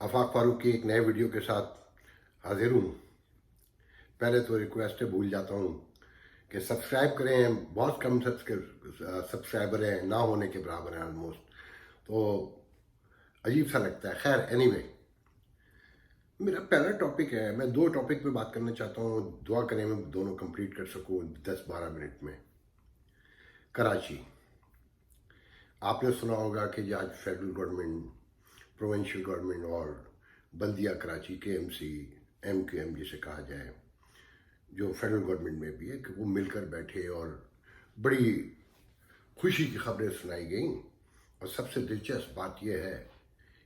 आफाक फारूक की एक नए वीडियो के साथ हाजिर हूँ। पहले तो रिक्वेस्ट है, भूल जाता हूँ कि सब्सक्राइब करें। बहुत कम सब्सक्राइबर हैं, ना होने के बराबर हैं ऑलमोस्ट, तो अजीब सा लगता है। खैर एनीवे, मेरा पहला टॉपिक है, मैं दो टॉपिक पे बात करना चाहता हूँ। दुआ करें मैं दोनों कंप्लीट कर सकूँ 10-12 मिनट में। कराची, आपने सुना होगा कि आज फेडरल गवर्नमेंट, प्रोविंशियल गवर्नमेंट और बल्दिया कराची KMC MQM जिसे कहा जाए, जो फेडरल गवर्नमेंट में भी है, कि वो मिलकर बैठे और बड़ी खुशी की खबरें सुनाई गई। और सबसे दिलचस्प बात यह है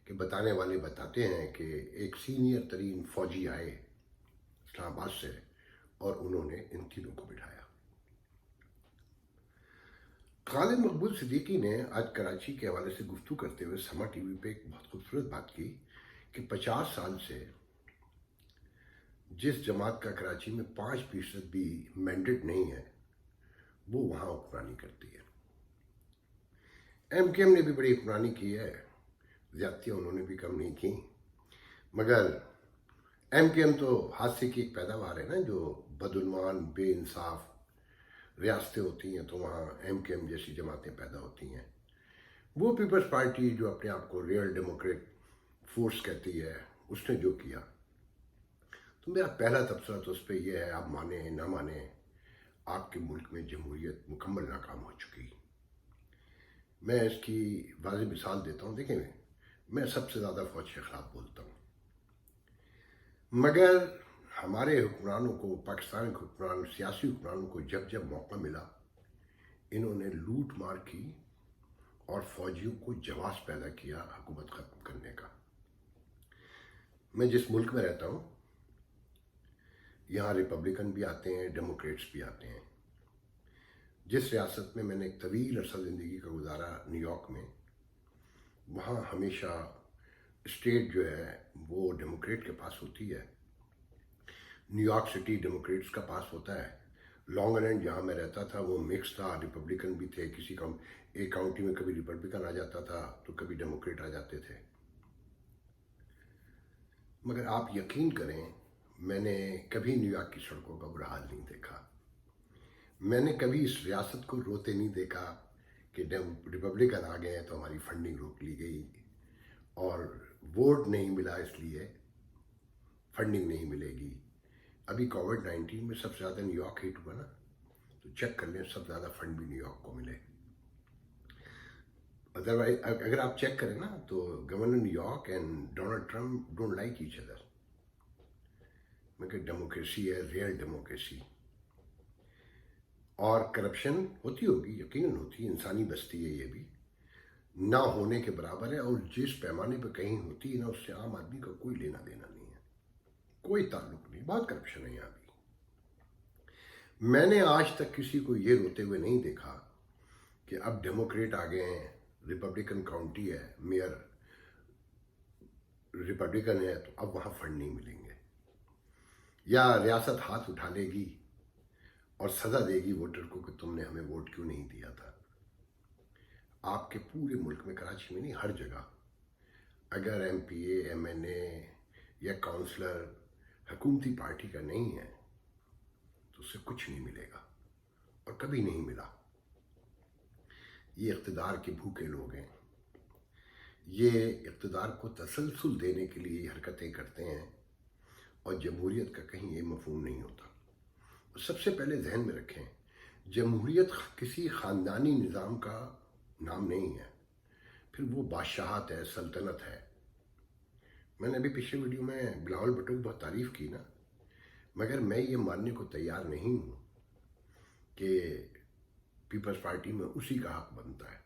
कि बताने वाले बताते हैं कि एक सीनियर तरीन फौजी आए इस्लामाबाद से और उन्होंने इन तीनों को बिठाया। खालिद मकबूल सिद्दीकी ने आज कराची के हवाले से गुफ्तगू करते हुए समा TV पे एक बहुत खूबसूरत बात की कि 50 साल से जिस जमात का कराची में 5% भी मैंडेट नहीं है, वो वहाँ हुक्मरानी करती है। MQM ने भी बड़ी हुक्मरानी की है, ज्यादतियाँ उन्होंने भी कम नहीं की, मगर MQM तो हादसे की एक पैदावार है ना। जो बदउन्वान बेइंसाफ रियासतें होती हैं तो वहाँ MQM जैसी जमातें पैदा होती हैं। वो पीपल्स पार्टी जो अपने आप को रियल डेमोक्रेट फोर्स कहती है, उसने जो किया, तो मेरा पहला तबसरा तो उस पर यह है, आप माने ना माने, आपके मुल्क में जमहूरियत मुकम्मल नाकाम हो चुकी। मैं इसकी वाज़ेह मिसाल देता हूँ। देखें, मैं सबसे ज़्यादा फ़ौज के ख़िलाफ़ बोलता हूँ, मगर हमारे हुक्मरानों को, पाकिस्तान के हुक्मरान, सियासी हुक्मरानों को जब जब मौका मिला, इन्होंने लूट मार की और फौजियों को जवाब पैदा किया हुकूमत ख़त्म करने का। मैं जिस मुल्क में रहता हूँ, यहाँ रिपब्लिकन भी आते हैं, डेमोक्रेट्स भी आते हैं। जिस रियासत में मैंने एक तवील अरसा ज़िंदगी का गुजारा, न्यूयॉर्क में, वहाँ हमेशा स्टेट जो है वो डेमोक्रेट के पास होती है। न्यूयॉर्क सिटी डेमोक्रेट्स का पास होता है। लॉन्ग आइलैंड जहाँ मैं रहता था वो मिक्स था, रिपब्लिकन भी थे। एक काउंटी में कभी रिपब्लिकन आ जाता था तो कभी डेमोक्रेट आ जाते थे। मगर आप यकीन करें, मैंने कभी न्यूयॉर्क की सड़कों का बुरा हाल नहीं देखा। मैंने कभी इस रियासत को रोते नहीं देखा कि रिपब्लिकन आ गए तो हमारी फंडिंग रोक ली गई और वोट नहीं मिला इसलिए फंडिंग नहीं मिलेगी। अभी कोविड-19 में सबसे ज़्यादा न्यूयॉर्क हिट हुआ ना, तो चेक कर लें, सबसे ज़्यादा फंड भी न्यूयॉर्क को मिले। अदरवाइज अगर आप चेक करें ना, तो governor New York and Donald Trump don't like each other. मगर डेमोक्रेसी है, रियल डेमोक्रेसी। और करप्शन होती होगी, यकीनन होती है, इंसानी बस्ती है, ये भी ना होने के बराबर है। और जिस पैमाने पर कहीं होती है ना, उससे आम आदमी का कोई लेना देना नहीं है, कोई ताल्लुक नहीं। बहुत करप्शन है यहाँ भी। मैंने आज तक किसी को ये रोते हुए नहीं देखा कि अब डेमोक्रेट आ गए हैं, रिपब्लिकन काउंटी है, मेयर रिपब्लिकन है, तो अब वहाँ फंड नहीं मिलेंगे, या रियासत हाथ उठा लेगी और सज़ा देगी वोटर को कि तुमने हमें वोट क्यों नहीं दिया था। आपके पूरे मुल्क में, कराची में नहीं, हर जगह, अगर MPA MNA या काउंसलर हुकूमती पार्टी का नहीं है तो उससे कुछ नहीं मिलेगा और कभी नहीं मिला। ये इक़्तिदार के भूखे लोग हैं। ये इक़्तिदार को तसलसल देने के लिए हरकतें करते हैं और जमहूरियत का कहीं ये मफ़हूम नहीं होता। और सबसे पहले जहन में रखें, जमहूरियत किसी ख़ानदानी निज़ाम का नाम नहीं है, फिर वो बादशाहत है, सल्तनत है। मैंने अभी पिछले वीडियो में बिलावल भुट्टो की बहुत तारीफ़ की ना, मगर मैं ये मानने को तैयार नहीं हूँ कि पीपल्स पार्टी में उसी का हक बनता है,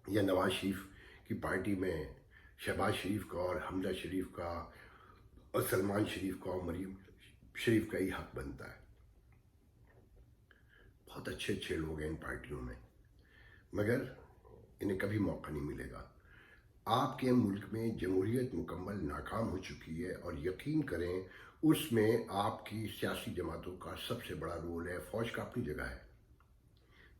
या नवाज शरीफ की पार्टी में शहबाज शरीफ का और हमजा शरीफ का और सलमान शरीफ का और मरीम शरीफ का ही हक बनता है। बहुत अच्छे अच्छे लोग हैं इन पार्टियों में, मगर इन्हें कभी मौका नहीं मिलेगा। आपके मुल्क में जमहूरियत मुकम्मल नाकाम हो चुकी है और यकीन करें उसमें आपकी सियासी जमातों का सबसे बड़ा रोल है। फ़ौज का अपनी जगह है,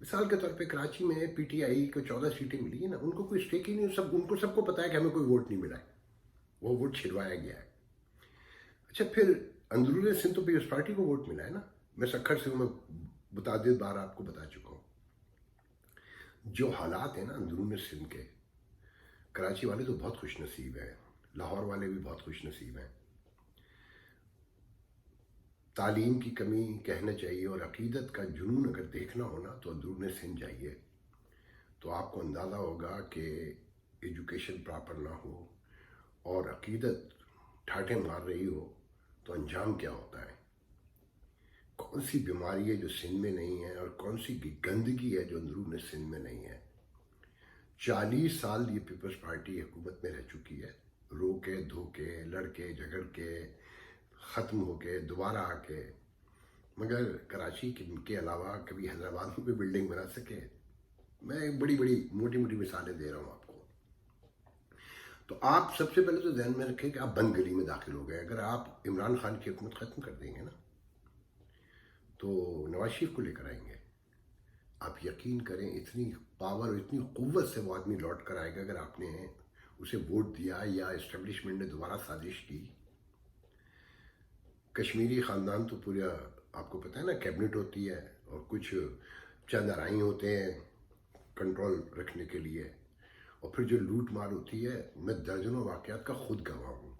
مثال کے طور پہ کراچی میں پی ٹی آئی کو 14 سیٹیں ملی ہیں نا، ان کو کوئی اسٹیک ہی نہیں، سب کو پتا ہے کہ ہمیں کوئی ووٹ نہیں ملا ہے، وہ ووٹ چھڑوایا گیا ہے۔ اچھا پھر اندرون سندھ تو پیپلز پارٹی کو ووٹ ملا ہے نا، میں سکھر سے ہوں، میں متعدد بار آپ کو بتا چکا ہوں۔ جو حالات ہیں نا اندرون سندھ کے، کراچی والے تو بہت خوش نصیب ہیں، لاہور والے بھی بہت خوش نصیب ہیں۔ تعلیم کی کمی کہنا چاہیے اور عقیدت کا جنون اگر دیکھنا ہونا تو اندرون سندھ جائیے، تو آپ کو اندازہ ہوگا کہ ایجوکیشن پراپر نہ ہو اور عقیدت ٹھاٹھے مار رہی ہو تو انجام کیا ہوتا ہے، کون سی بیماری ہے جو سندھ میں نہیں ہے اور کون سی گندگی ہے جو اندرون سندھ میں نہیں ہے۔ 40 سال یہ پیپلز پارٹی حکومت میں رہ چکی ہے، رو کے دھو کے لڑ کے جھگڑ کے ختم ہو کے دوبارہ آ کے، مگر کراچی کے علاوہ کبھی حیدرآباد میں کوئی بلڈنگ بنا سکے؟ میں بڑی موٹی مثالیں دے رہا ہوں آپ کو۔ تو آپ سب سے پہلے تو ذہن میں رکھیں کہ آپ بند گلی میں داخل ہو گئے۔ اگر آپ عمران خان کی حکومت ختم کر دیں گے نا تو نواز شریف کو لے کر آئیں گے، آپ یقین کریں اتنی پاور اور اتنی قوت سے وہ آدمی لوٹ کر آئے گا اگر آپ نے اسے ووٹ دیا یا اسٹیبلشمنٹ نے دوبارہ سازش کی۔ کشمیری خاندان تو پورا آپ کو پتہ ہے نا، کیبنٹ ہوتی ہے اور کچھ چند ارائیں ہوتے ہیں کنٹرول رکھنے کے لیے، اور پھر جو لوٹ مار ہوتی ہے، میں درجنوں واقعات کا خود گواہ ہوں۔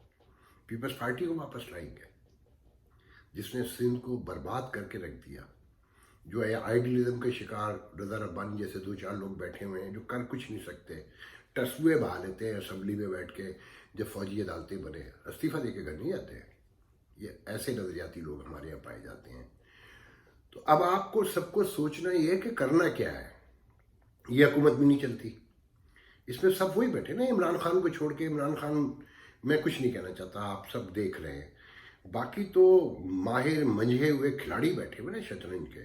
پیپلز پارٹی کو واپس لائیں گے جس نے سندھ کو برباد کر کے رکھ دیا، جو آئیڈیلزم کے شکار رضا ربانی جیسے 2-4 لوگ بیٹھے ہوئے ہیں جو کر کچھ نہیں سکتے، ٹسوے بہا لیتے ہیں اسمبلی میں بیٹھ کے جب فوجی عدالتیں بنے، استعفیٰ دے کے گھر نہیں آتے ہیں۔ یہ ایسے نظریاتی لوگ ہمارے یہاں پائے جاتے ہیں۔ تو اب آپ کو سب کو سوچنا یہ ہے کہ کرنا کیا ہے۔ یہ حکومت بھی نہیں چلتی، اس میں سب وہی بیٹھے نا، عمران خان کو چھوڑ کے۔ عمران خان میں کچھ نہیں کہنا چاہتا، آپ سب دیکھ رہے ہیں، باقی تو ماہر منجھے ہوئے کھلاڑی بیٹھے ہوئے نا شطرنج کے،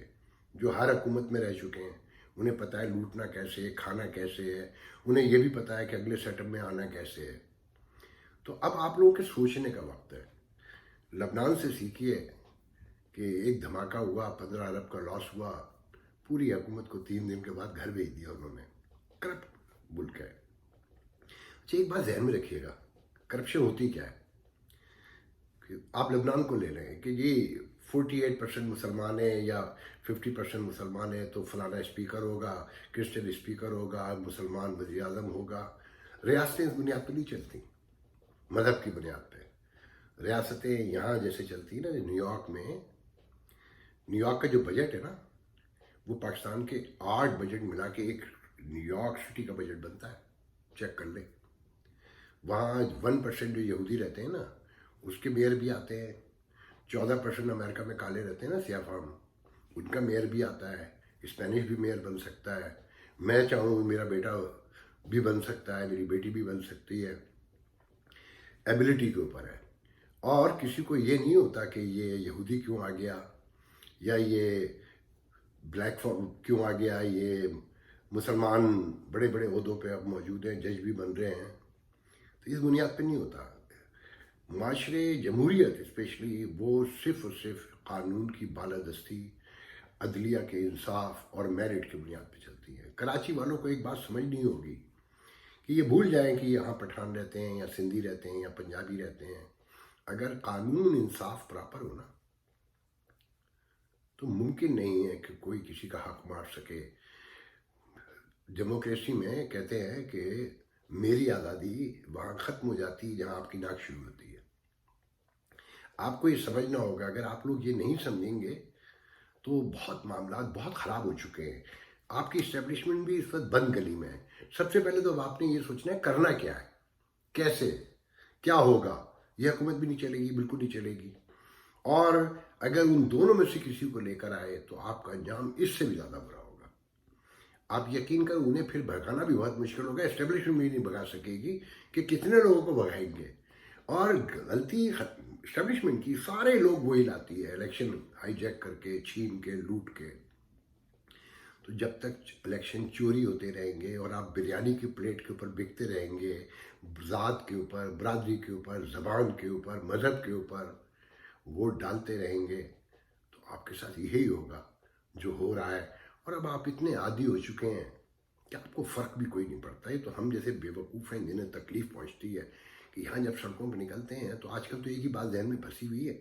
جو ہر حکومت میں رہ چکے ہیں، انہیں پتہ ہے لوٹنا کیسے ہے، کھانا کیسے ہے، انہیں یہ بھی پتہ ہے کہ اگلے سیٹ اپ میں آنا کیسے ہے۔ تو اب آپ لوگوں کے سوچنے کا وقت ہے۔ لبنان سے سیکھیے کہ ایک دھماکہ ہوا، 15 ارب کا لاس ہوا، پوری حکومت کو 3 دن کے بعد گھر بھیج دیا انہوں نے۔ کرپٹ ملک ہے۔ اچھا ایک بات ذہن میں رکھیے گا، کرپشن ہوتی کیا ہے؟ کہ آپ لبنان کو لے لیں کہ جی 48% مسلمان ہیں یا 50% مسلمان ہیں تو فلانا اسپیکر ہوگا، کرسچن اسپیکر ہوگا، مسلمان وزیر اعظم ہوگا۔ ریاستیں اس بنیاد پہ نہیں چلتی، مذہب کی بنیاد پہ۔ ریاستیں یہاں جیسے چلتی ہیں نا، نیو یارک میں، نیو یارک کا جو بجٹ ہے نا وہ پاکستان کے 8 بجٹ ملا کے ایک نیو یارک سٹی کا بجٹ بنتا ہے، چیک کر لیں۔ وہاں 1% جو یہودی رہتے ہیں نا اس کے میئر بھی آتے ہیں، 14% امریکہ میں کالے رہتے ہیں نا سیاہ فام، ان کا میئر بھی آتا ہے، اسپینش بھی میئر بن سکتا ہے، میں چاہوں میرا بیٹا بھی بن سکتا ہے، میری بیٹی بھی بن سکتی ہے، ایبلٹی کے اوپر ہے۔ اور کسی کو یہ نہیں ہوتا کہ یہ یہودی کیوں آ گیا یا یہ بلیک فارم کیوں آ گیا، یہ مسلمان بڑے عہدوں پہ اب موجود ہیں، جج بھی بن رہے ہیں، تو اس بنیاد پہ نہیں ہوتا۔ معاشرے جمہوریت اسپیشلی وہ صرف اور صرف قانون کی بالادستی، عدلیہ کے انصاف اور میرٹ کی بنیاد پہ چلتی ہے۔ کراچی والوں کو ایک بات سمجھ نہیں ہوگی کہ یہ بھول جائیں کہ یہاں پٹھان رہتے ہیں یا سندھی رہتے ہیں یا پنجابی رہتے ہیں، اگر قانون انصاف پراپر ہو نا تو ممکن نہیں ہے کہ کوئی کسی کا حق مار سکے۔ ڈیموکریسی میں کہتے ہیں کہ میری آزادی وہاں ختم ہو جاتی ہے جہاں آپ کی ناک شروع ہوتی ہے۔ آپ کو یہ سمجھنا ہوگا، اگر آپ لوگ یہ نہیں سمجھیں گے تو بہت معاملات بہت خراب ہو چکے ہیں۔ آپ کی اسٹیبلشمنٹ بھی اس وقت بند گلی میں ہے۔ سب سے پہلے تو آپ نے یہ سوچنا ہے کرنا کیا ہے، کیسے، کیا ہوگا۔ یہ حکومت بھی نہیں چلے گی، بالکل نہیں چلے گی، اور اگر ان دونوں میں سے کسی کو لے کر آئے تو آپ کا انجام اس سے بھی زیادہ برا ہوگا۔ آپ یقین کریں انہیں پھر بھگانا بھی بہت مشکل ہوگا، اسٹیبلشمنٹ بھی نہیں بھگا سکے گی کہ کتنے لوگوں کو بھگائیں گے، اور غلطی اسٹیبلشمنٹ کی سارے لوگ وہی لاتی ہے، الیکشن ہائی جیک کر کے، چھین کے، لوٹ کے۔ تو جب تک الیکشن چوری ہوتے رہیں گے اور آپ بریانی کی پلیٹ کے اوپر بکتے رہیں گے، ذات کے اوپر، برادری کے اوپر، زبان کے اوپر، مذہب کے اوپر ووٹ ڈالتے رہیں گے، تو آپ کے ساتھ یہی ہوگا جو ہو رہا ہے۔ और अब आप इतने आदी हो चुके हैं कि आपको फ़र्क भी कोई नहीं पड़ता। ये तो हम जैसे बेवकूफ़ हैं जिन्हें तकलीफ़ पहुंचती है कि यहाँ जब सड़कों पर निकलते हैं तो आजकल तो एक ही बात जहन में फंसी हुई है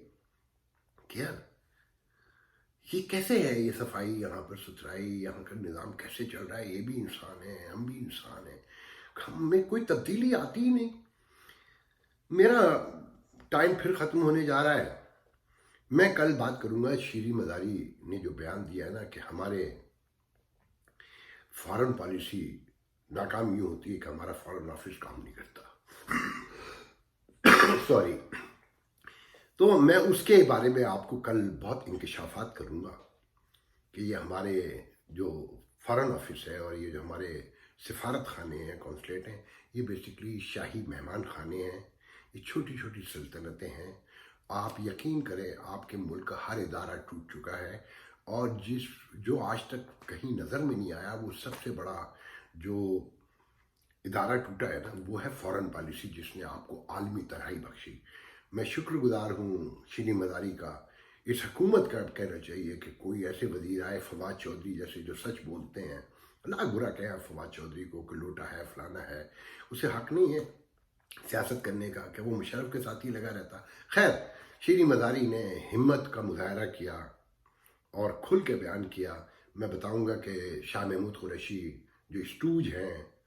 कि यार ये कैसे है, ये सफाई, यहाँ पर सुथराई, यहाँ का निज़ाम कैसे चल रहा है, ये भी इंसान है, हम भी इंसान हैं, हम में कोई तब्दीली आती ही नहीं। मेरा टाइम फिर ख़त्म होने जा रहा है। मैं कल बात करूँगा शीरी मज़ारी ने जो बयान दिया है ना कि हमारे फॉरेन पॉलिसी नाकाम यूँ होती है कि हमारा फॉरेन ऑफिस काम नहीं करता। सॉरी। तो मैं उसके बारे में आपको कल बहुत इंकशाफात करूँगा कि ये हमारे जो फॉरेन ऑफिस है और ये जो हमारे सिफारत खाने हैं, कॉन्सुलेट हैं, ये बेसिकली शाही मेहमान खाने हैं, ये छोटी छोटी सल्तनतें हैं। आप यकीन करें आपके मुल्क का हर इदारा टूट चुका है और जो आज तक कहीं नज़र में नहीं आया वो सबसे बड़ा जो इदारा टूटा है ना वो है फॉरेन पॉलिसी, जिसने आपको आलमी तराई बख्शी। मैं शुक्रगुजार हूँ शीरी मज़ारी का। इस हुकूमत का कहना चाहिए कि कोई ऐसे वज़ीर आए फवाद चौधरी जैसे जो सच बोलते हैं। ना बुरा कहें फवाद चौधरी को कि लोटा है, फलाना है, उसे हक नहीं है सियासत करने का कि वो मुशर्रफ के साथ ही लगा रहता। खैर, शीरी मज़ारी ने हिम्मत का मुजाहरा किया और खुल के बयान किया। मैं बताऊंगा कि शाह महमूद कुरैशी जो स्टूज हैं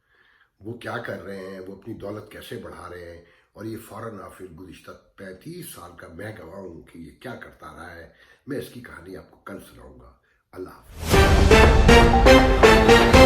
वो क्या कर रहे हैं, वो अपनी दौलत कैसे बढ़ा रहे हैं, और ये फॉरेन ऑफिस गुज़िश्ता 35 साल का मैं गवाह हूँ कि ये क्या करता रहा है। मैं इसकी कहानी आपको कल सुनाऊंगा। अल्लाह हाफ़िज़।